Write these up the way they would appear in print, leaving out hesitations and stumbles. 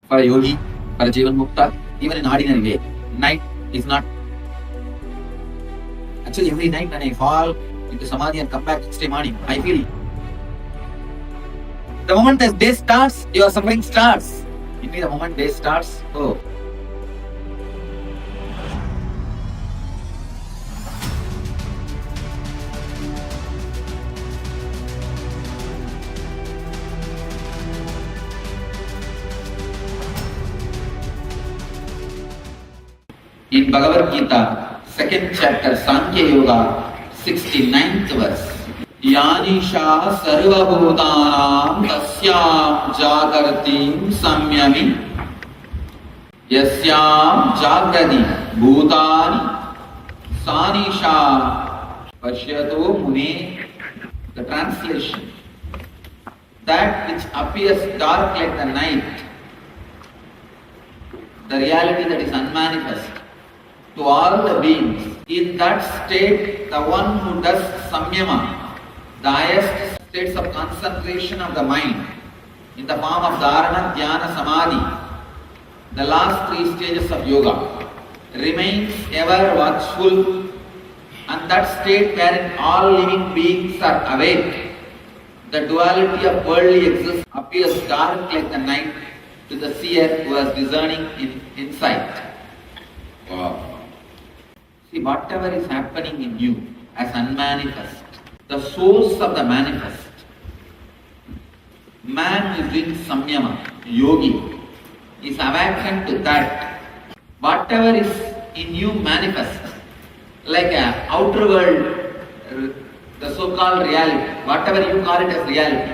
For a yogi, for a Jivan Mukta, even in ordinary way, night is not. Actually, every night when I fall into samadhi and come back next day morning, I feel the moment the day starts, your suffering starts. In me, the moment day starts, oh. In Bhagavad Gita, 2nd chapter, Sankhya Yoga, 69th verse. Yanisha sarva bhutanam tasyam jagartim samyami yasyam jagradi bhutani sanisha pashyato mune. The translation: that which appears dark like the night, the reality that is unmanifest to all the beings, in that state, the one who does samyama, the highest states of concentration of the mind, in the form of dharana, dhyana, samadhi, the last 3 stages of yoga, remains ever watchful, and that state wherein all living beings are awake, the duality of worldly existence appears dark like the night to the seer who has discerning insight. Wow. See, whatever is happening in you as unmanifest, the source of the manifest, man is doing samyama, yogi, is awakened to that. Whatever is in you manifest, like an outer world, the so-called reality, whatever you call it as reality,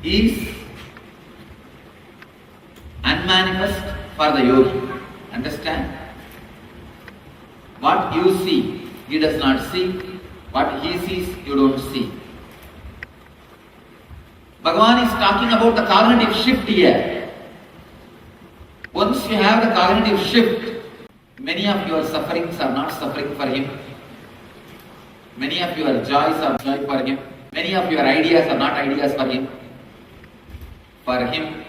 is unmanifest for the yogi. Understand? What you see, he does not see. What he sees, you don't see. Bhagavan is talking about the cognitive shift here. Once you have the cognitive shift, many of your sufferings are not suffering for him. Many of your joys are joy for him. Many of your ideas are not ideas for him. For him,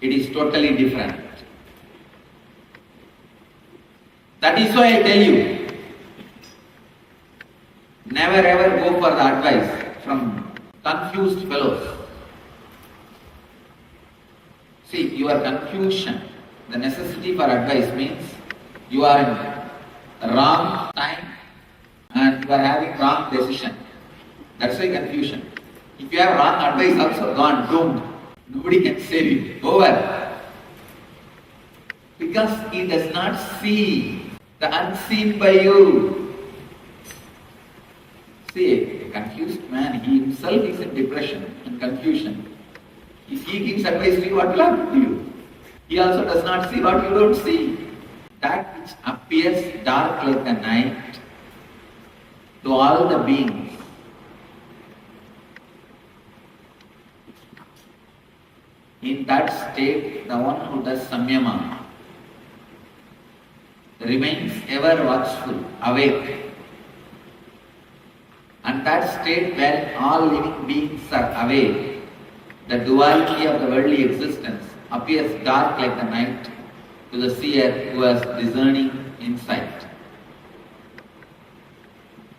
it is totally different. That is why I tell you, never ever go for the advice from confused fellows. See, your confusion, the necessity for advice means you are in wrong time and you are having wrong decision. That's why confusion. If you have wrong advice also, gone, doomed. Nobody can save you. Over. Because he does not see the unseen by you. See, a confused man, he himself is in depression and confusion. If he gives advice to you, what will happen to you? He also does not see what you don't see. That which appears dark like the night to all the beings, in that state, the one who does samyama remains ever watchful, awake. And that state where all living beings are awake, the duality of the worldly existence appears dark like the night to the seer who has discerning insight.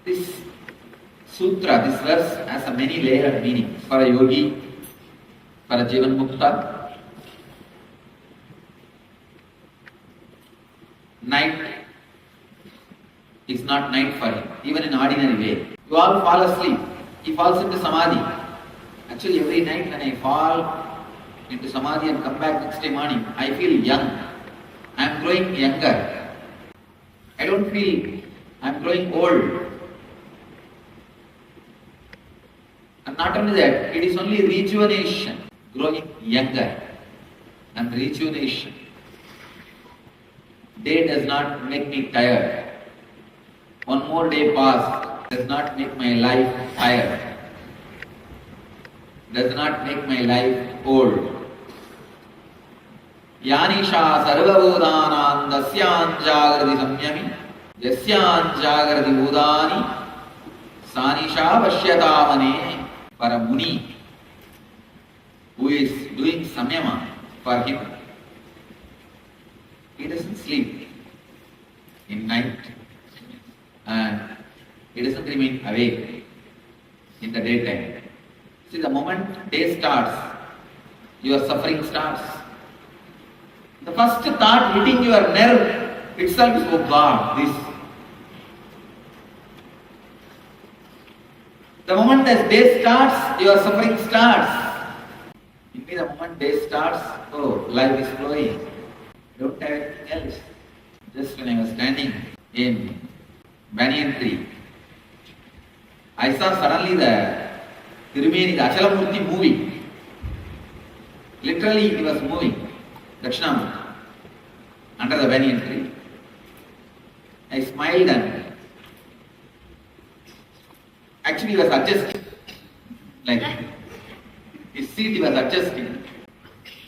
This sutra, this verse has a many layered meaning for a yogi, for a Jivan Mukta. Night is not night for him, even in ordinary way. You all fall asleep, he falls into samadhi. Actually, every night when I fall into samadhi and come back next day morning, I feel young. I am growing younger. I don't feel I am growing old. And not only that, it is only rejuvenation, growing younger and rejuvenation. Day does not make me tired. One more day passed does not make my life tired. Does not make my life old. Yanisha sarva bhutanam dasyam jagrati samyami yasyam jagrati bhutani sanisha vashyata mane. For a Muni, who is doing samyama for him, he doesn't sleep in night and he doesn't remain awake in the daytime. See, the moment day starts, your suffering starts. The first thought hitting your nerve itself is, oh God, this. The moment the day starts, your suffering starts. Maybe the moment day starts, oh, life is flowing. Don't have anything else. Just when I was standing in banyan tree, I saw suddenly the Tirumeni, the Achalamurti moving. Literally he was moving, Dakshinamurti, under the banyan tree. I smiled and actually he was adjusting. Like his seat he was adjusting.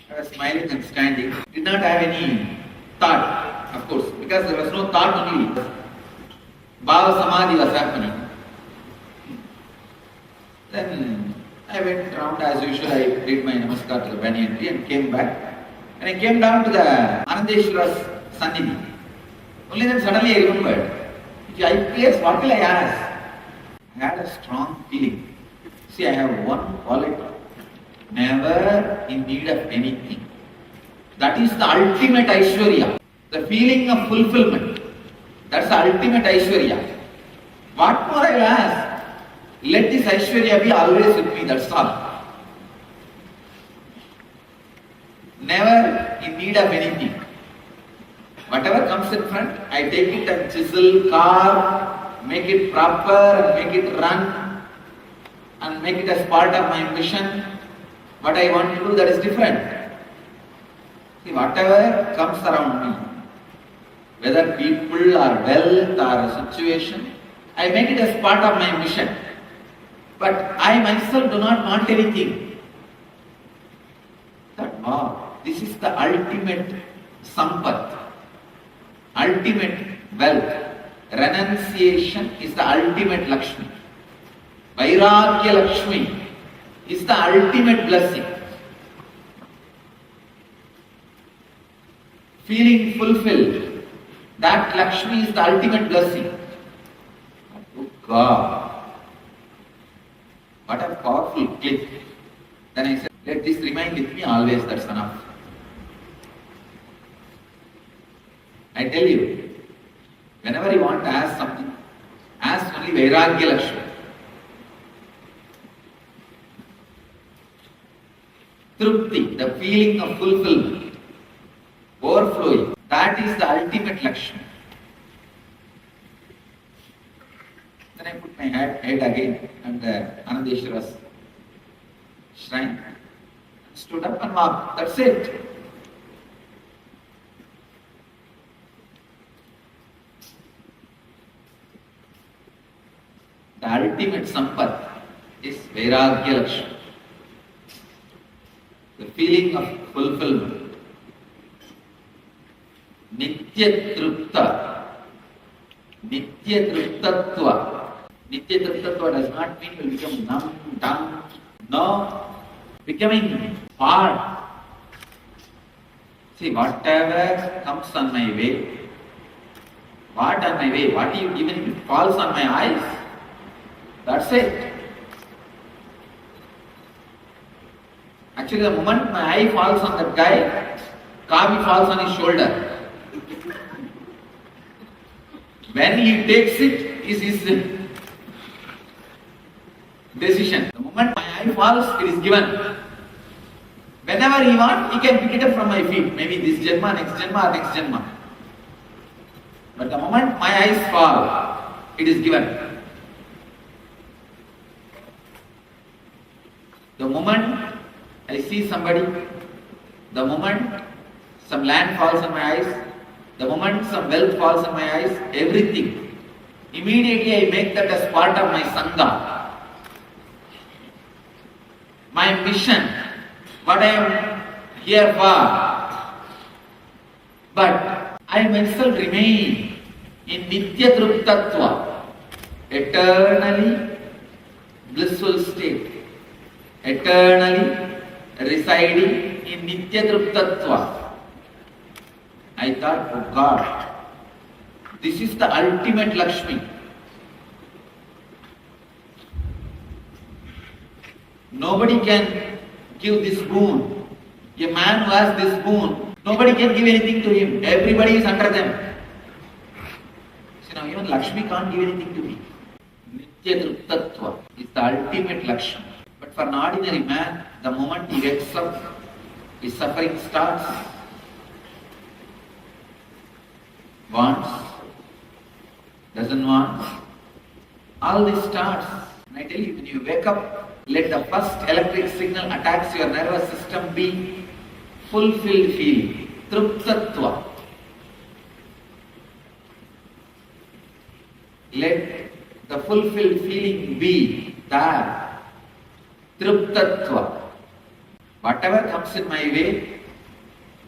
I was smiling and standing. Did not have any thought, of course, because there was no thought only. Bhava Samadhi was happening. Then I went around as usual. I did my namaskar to the banyan tree and came back. And I came down to the Anandeshwara's Sannidhi. Only then suddenly I remembered, if I place, what will I ask? I had a strong feeling. See, I have one quality. Never in need of anything. That is the ultimate Aishwarya. The feeling of fulfillment. That's the ultimate Aishwarya. What more I will ask? Let this Aishwarya be always with me, that's all. Never in need of anything. Whatever comes in front, I take it and chisel, carve, make it proper, and make it run, and make it as part of my mission. What I want to do, that is different. See, whatever comes around me, whether people or wealth or a situation, I make it as part of my mission. But I myself do not want anything. That wow, this is the ultimate sampat, ultimate wealth. Renunciation is the ultimate Lakshmi. Vairagya Lakshmi is the ultimate blessing. Feeling fulfilled, that Lakshmi is the ultimate blessing. Oh God, what a powerful clip. Then I said, let this remain with me always, that's enough. I tell you, whenever you want to ask something, ask only Vairagya Lakshmi. Trupti, the feeling of fulfillment, overflowing, that is the ultimate Lakshmi. Then I put my head again on the Anandeshwara's shrine, stood up and walked. That's it. The ultimate sampat is Vairagya Lakshmi. The feeling of fulfillment. Nitya Trupta. Nitya Truptatva. Nitya Truptatva does not mean you will become numb, dumb. No. Becoming part. See, whatever comes on my way, what on my way, what even if it falls on my eyes, that's it. Actually, the moment my eye falls on that guy, Kavi falls on his shoulder. When he takes it, is his decision. The moment my eye falls, it is given. Whenever he wants, he can pick it up from my feet. Maybe this Janma, next Janma, or next Janma. But the moment my eyes fall, it is given. The moment I see somebody, the moment some land falls on my eyes, the moment some wealth falls on my eyes, everything, immediately I make that as part of my Sangha. My mission, what I am here for. But I myself remain in Nitya Truptatva, eternally blissful state, eternally residing in Nitya Triptatva. I thought, oh God, this is the ultimate Lakshmi. Nobody can give this boon. A man who has this boon, nobody can give anything to him. Everybody is under them. So now even Lakshmi can't give anything to me. Nitya Triptatva is the ultimate Lakshmi. But for an ordinary man, the moment he wakes up, his suffering starts. Wants, doesn't want. All this starts. And I tell you, when you wake up, let the first electric signal attacks your nervous system be fulfilled feeling. Triptatva. Let the fulfilled feeling be that. Triptatva. Whatever comes in my way,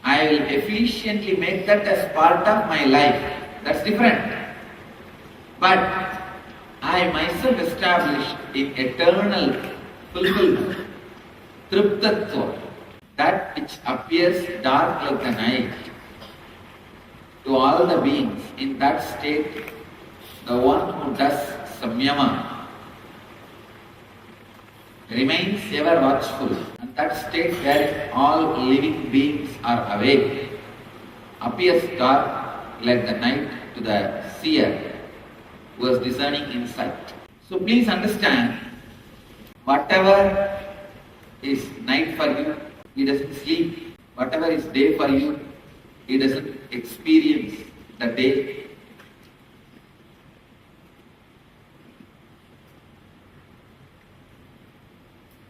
I will efficiently make that as part of my life. That's different. But I myself established in eternal fulfillment. Triptatva. That which appears dark like the night to all the beings. In that state, the one who does samyama remains ever watchful. And that state where all living beings are awake appears dark like the night to the seer who is discerning insight. So please understand, whatever is night for you, he doesn't sleep. Whatever is day for you, he doesn't experience the day.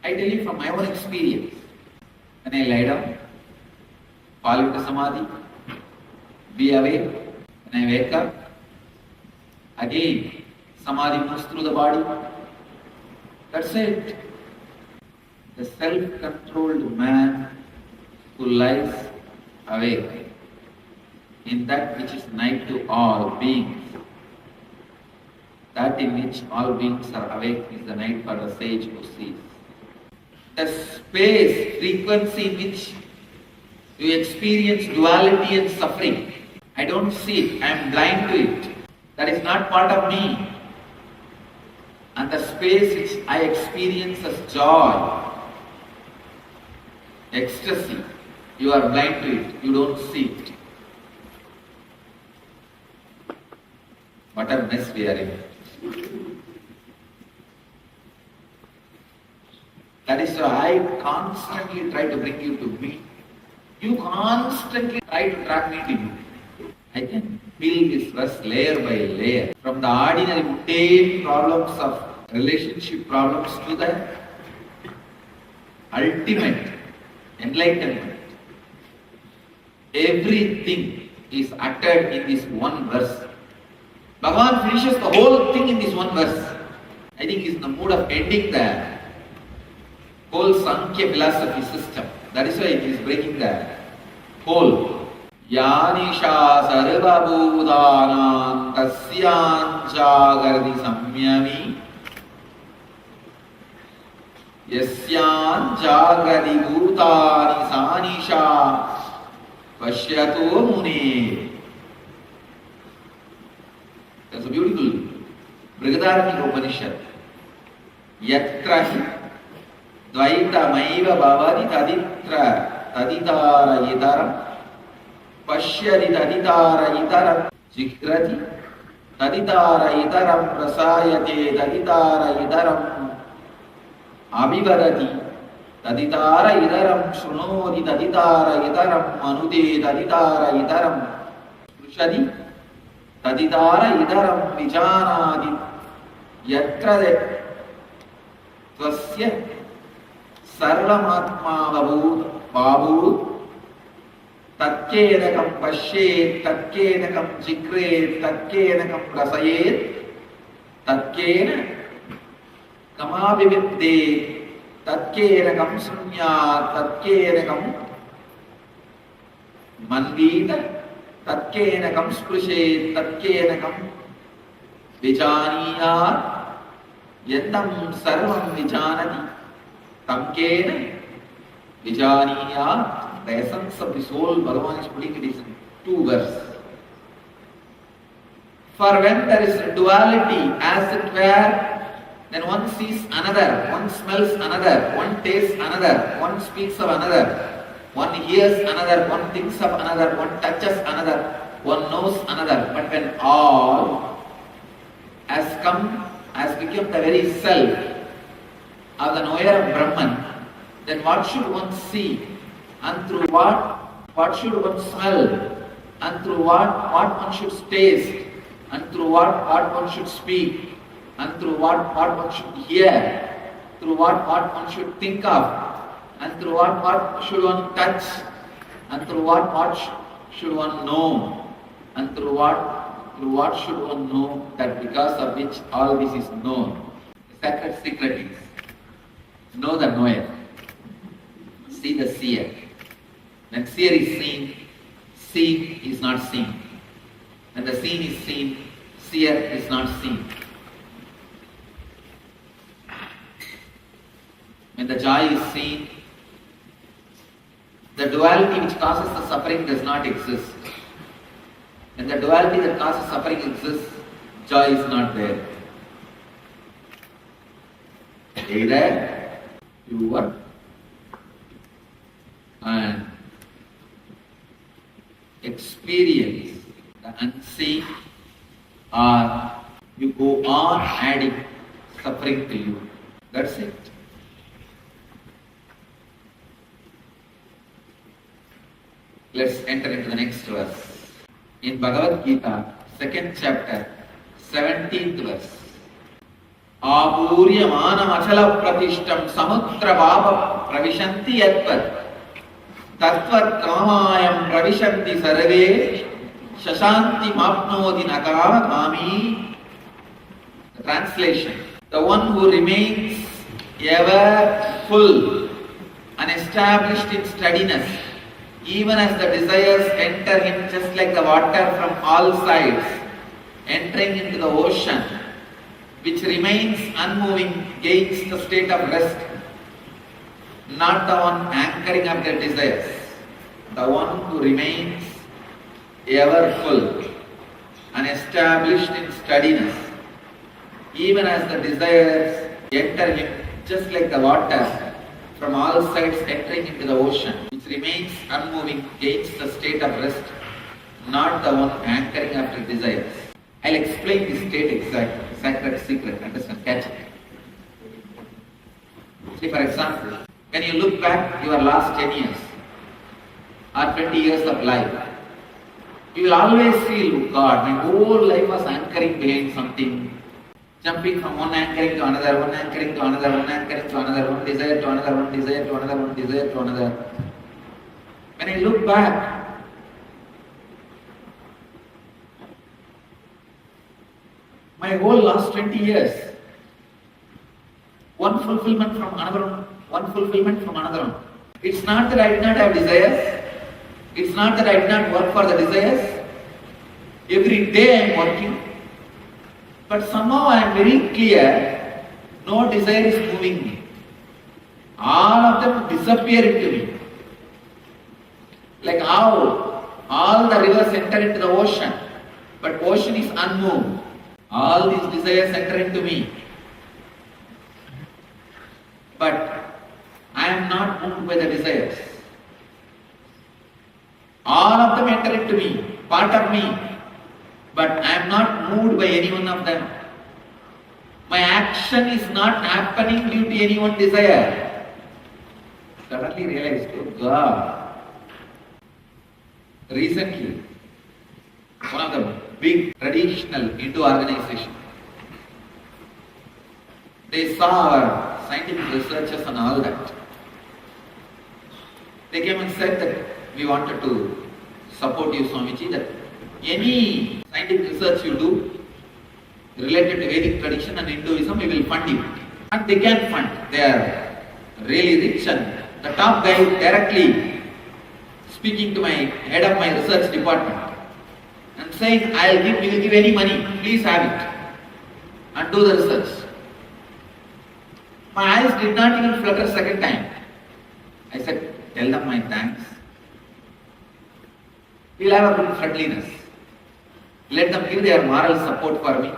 I tell you from my own experience, when I lie down, fall into samadhi, be awake, when I wake up, again samadhi moves through the body. That's it. The self-controlled man who lies awake in that which is night to all beings, that in which all beings are awake is the night for the sage who sees. The space, frequency in which you experience duality and suffering, I don't see it, I am blind to it. That is not part of me. And the space which I experience as joy, ecstasy, you are blind to it, you don't see it. What a mess we are in. That is why I constantly try to bring you to me. You constantly try to drag me to you. I can peel this verse layer by layer. From the ordinary mundane problems of relationship problems to the ultimate enlightenment. Everything is uttered in this one verse. Bhagavan finishes the whole thing in this one verse. I think he is in the mood of ending the whole Sankhya philosophy system. That is why he is breaking the whole. Yanisha sarva bhudanam tasyan jagardi samyami yasyan jagardi bhutani sanisha pashyato mune. That's a beautiful Brihadaranyaka Upanishad. Yatra Dvaita maiva bhavati taditra taditara itaram pashyati taditara itaram jikrati taditara itaram prasayate taditara itaram abhivadati taditara itaram shrunoti taditara itaram manute taditara itaram sprushati taditara itaram vijanati yatra tvasya sarvamatma babhu tatkenakam pashyet tatkenakam jikret tatkenakam rasayet tatkena kamabhividde tatkenakam sunyat tatkenakam manvita tatkenakam sprushet tatkenakam vijaniyat yadam sarvam vijanati tamkena Vijaniyat, the essence of the soul, Bhagavan is putting it in 2 verses. For when there is duality, as it were, then one sees another, one smells another, one tastes another, one speaks of another, one hears another, one thinks of another, one touches another, one knows another. But when all has become the very self of the knower of Brahman, then what should one see? And through what should one smell? And through what one should taste? And through what one should speak? And through what one should hear? Through what one should think of? And through what should one touch? And through what should one know? And through what should one know that because of which all this is known? The sacred secret is know the knower, see the seer. When seer is seen, seen is not seen. When the seen is seen, seer is not seen. When the joy is seen, the duality which causes the suffering does not exist. When the duality that causes suffering exists, joy is not there. Either you work and experience the unseen, or you go on adding suffering to you. That's it. Let's enter into the next verse. In Bhagavad Gita, 2nd chapter, 17th verse. Apurya manam achala pratishtam samudra bhava pravishanti yatvat tatvat kamayam pravishanti sarve shashanti mapnodi nakara kami. The translation. The one who remains ever full and established in steadiness, even as the desires enter him just like the water from all sides, entering into the ocean, which remains unmoving, gains the state of rest, not the one anchoring up their desires. The one who remains ever full and established in steadiness, even as the desires enter him just like the water from all sides entering into the ocean, which remains unmoving, gains the state of rest, not the one anchoring after desires. I'll explain this state exactly, sacred secret, understand, catch it. See, for example, when you look back your last 10 years or 20 years of life, you will always feel, God, my whole life was anchoring behind something, jumping from one anchoring to another, one anchoring to another, one anchoring to another, one desire to another, one desire to another, one desire to another. When I look back, my whole last 20 years, one fulfillment from another one, one fulfillment from another one. It's not that I did not have desires. It's not that I did not work for the desires. Every day I am working. But somehow I am very clear, no desire is moving me. All of them disappear into me. Like how all the rivers enter into the ocean, but ocean is unmoved. All these desires enter into me. But I am not moved by the desires. All of them enter into me, part of me. But I am not moved by any one of them. My action is not happening due to any one desire. Suddenly realized, oh God. Recently, one of the big traditional Hindu organizations, they saw our scientific researches and all that. They came and said that we wanted to support you, Swamiji, that any scientific research you do related to Vedic tradition and Hinduism, we will fund you. And they can fund. They are really rich, and the top guy directly speaking to my head of my research department and saying, we will give any money, please have it and do the research. My eyes did not even flutter second time. I said, tell them my thanks. We'll have a good friendliness. Let them give their moral support for me.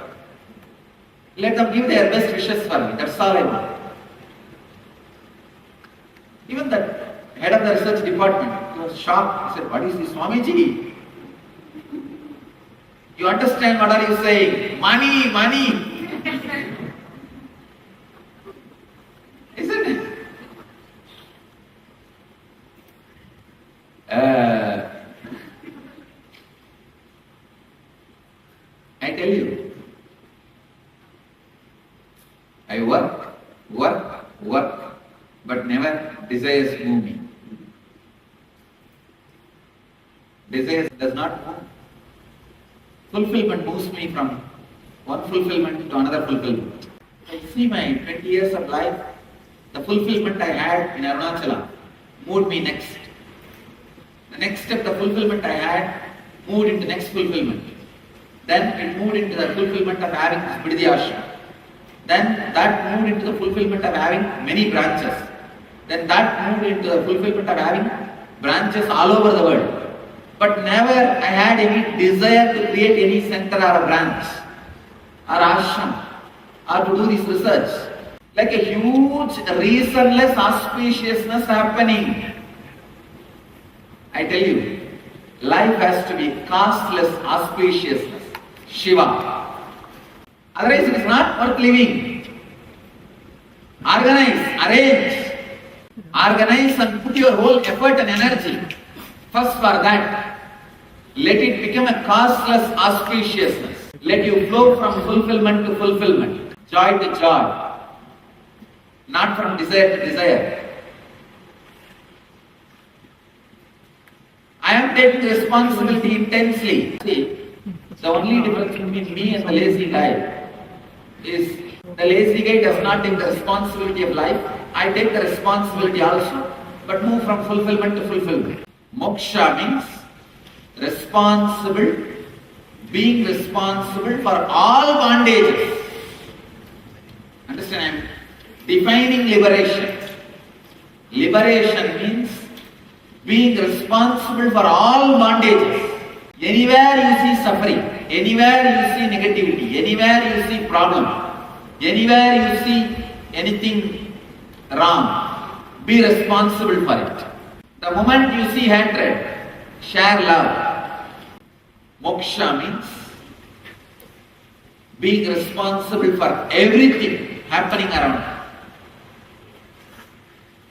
Let them give their best wishes for me. That's all I want. Even the head of the research department, he was shocked. He said, what is this, Swamiji? You understand what are you saying? Money, money. Isn't it? I tell you, I work, but never desires move me. Desires does not move. Fulfillment moves me from one fulfillment to another fulfillment. I see my 20 years of life, the fulfillment I had in Arunachala moved me next. The next step, the fulfillment I had, moved into next fulfillment. Then it moved into the fulfillment of having this Ashram. Then that moved into the fulfillment of having many branches. Then that moved into the fulfillment of having branches all over the world. But never I had any desire to create any center or a branch or ashram or to do this research. Like a huge reasonless auspiciousness happening. I tell you, life has to be costless auspiciousness. Shiva. Otherwise it is not worth living. Organize, arrange. Organize and put your whole effort and energy. First for that, let it become a costless auspiciousness. Let you flow from fulfillment to fulfillment, joy to joy, not from desire to desire. I am taking responsibility intensely. See, the only difference between me and the lazy guy is the lazy guy does not take the responsibility of life. I take the responsibility also, but move from fulfillment to fulfillment. Moksha means responsible, being responsible for all bondages. Understand? I am defining liberation. Liberation means being responsible for all bondages. Anywhere you see suffering, anywhere you see negativity, anywhere you see problem, anywhere you see anything wrong, be responsible for it. The moment you see hatred, share love. Moksha means being responsible for everything happening around.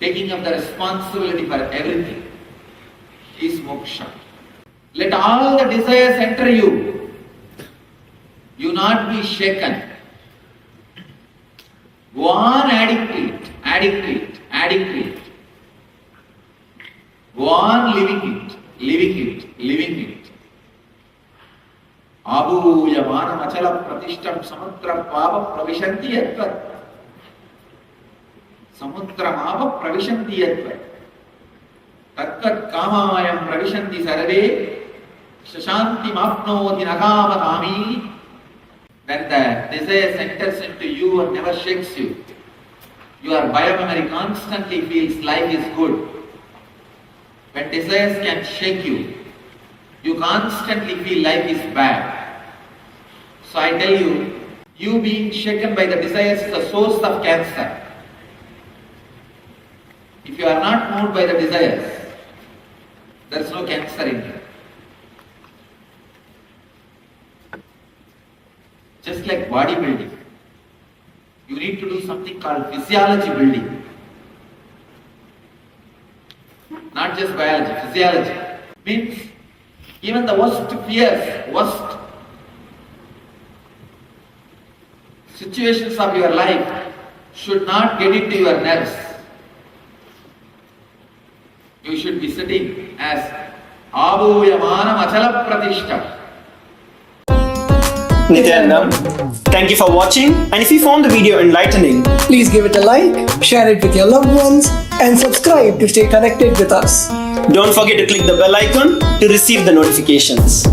Taking up the responsibility for everything is moksha. Let all the desires enter you. You not be shaken. Go on adding to it, adding to it, adding to it. Go on living it, living it, living it. Abhuya manam achala pratishtam samudra pava pravishanti yatvat. Samudra mava pravishanti yatvat. Tatvat kamayam pravishanti sarve. Shashanti mapnoti nagama kami. When the desire enters into you and never shakes you, your biomemory constantly feels life is good. When desires can shake you, you constantly feel life is bad. So I tell you, you being shaken by the desires is the source of cancer. If you are not moved by the desires, there is no cancer in you. Just like bodybuilding, you need to do something called physiology building. Not just biology, physiology. Means even the worst fears, worst situations of your life should not get into your nerves. You should be sitting as Abhuyamanam Achala Pratishta. Nithyananda, thank you for watching, and if you found the video enlightening, please give it a like, share it with your loved ones, and subscribe to stay connected with us. Don't forget to click the bell icon to receive the notifications.